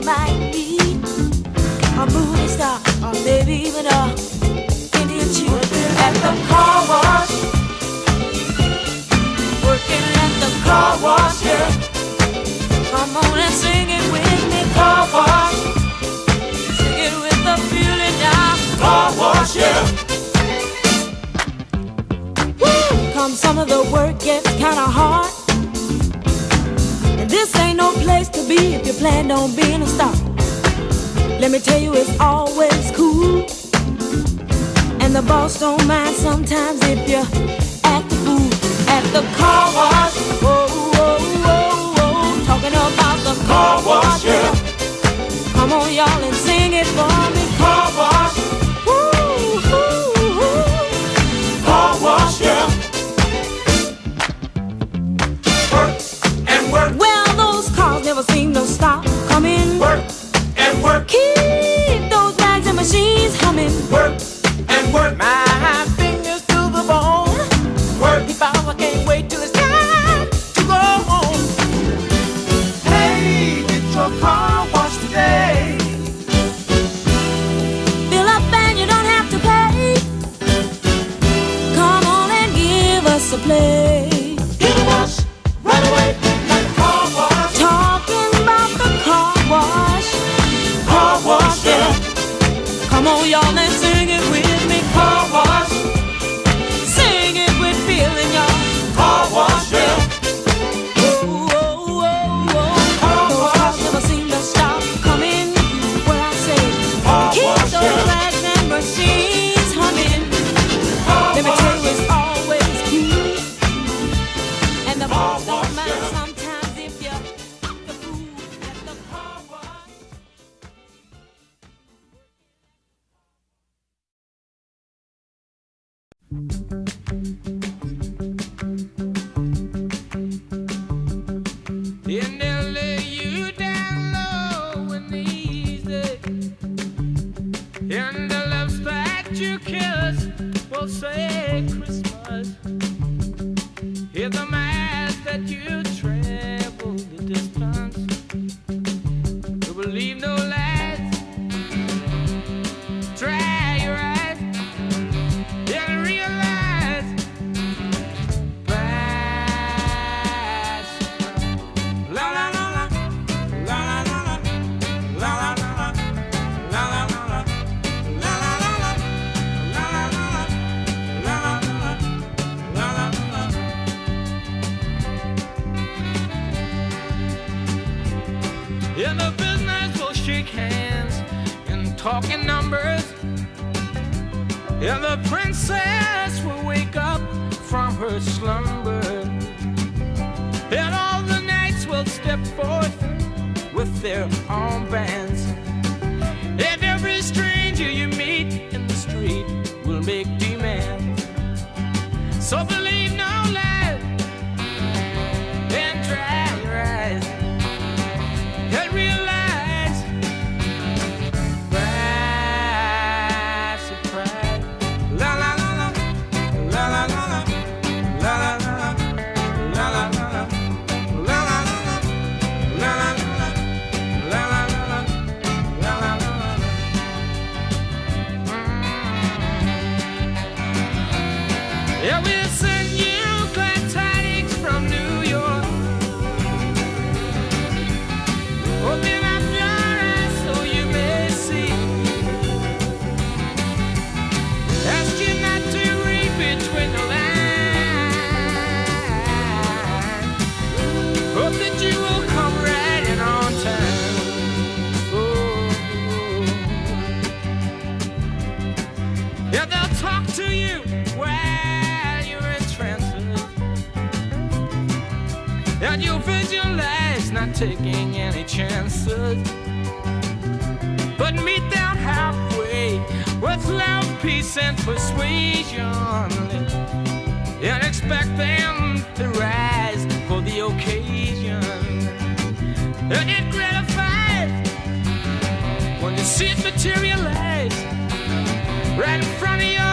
might be a movie star, or maybe even a Indian chief. At the car wash, working at the car wash, yeah. Come on and sing it with me, car wash. Sing it with the feeling now, car wash, yeah. Woo! Come some of the work gets kinda hard, and this ain't no place to be if you plan on being a star. Let me tell you, it's always cool, and the boss don't mind sometimes if you act the fool. At the car wash, whoa, whoa, whoa, whoa, talking about the car wash, yeah. Come on, y'all, and sing it for me, car wash. Woo, woo, woo. Car wash, yeah. Work and work. Well, those cars never seem to stop coming. Work and work. Keep those bags and machines humming. Work and work. My fingers to the bone. Work. If I can't wait till it's time to go home. Hey, get your car washed today. Fill up and you don't have to pay. Come on and give us a play. Get a wash right away. Like a car wash. Talking about the car wash. Car wash, yeah. Come on, y'all, and sing it with me. Car wash. Sing it with feeling, y'all. Car wash, yeah. Whoa, whoa, whoa, whoa. Those cars never seem to stop coming. What I say, keep those flags and machines humming. Let me tell you, it's always cool, and the boss don't mind sometimes if you're the fool at the car wash. And they'll lay you down low and easy, and the lips that you kiss will say Christmas. Hear the mass that you travel the distance. You will leave no lies. Dry your eyes and realize that's la la la la la la la la la la la la la la in the business we'll shake hands and talk in numbers, and the princess will wake up from her slumber, and all the knights will step forth with their armbands, and every stranger you meet in the street will make demands. So believe no lies and dry your eyes and realize, by surprise, la la la la, la la la la, la la la la, la la la la, la la la la, la la la la, la la la la, la la la la. Yeah, we'll send you glad tidings from New York. Open up your eyes so you may see. Ask you not to read between the lines. Hope that you will come right in on time. Oh. Yeah, they'll talk to you while you're in trances, and you'll visualize not taking any chances, but meet them halfway with love, peace, and persuasion, and expect them to rise for the occasion, and get gratified when you see it materialize right in front of your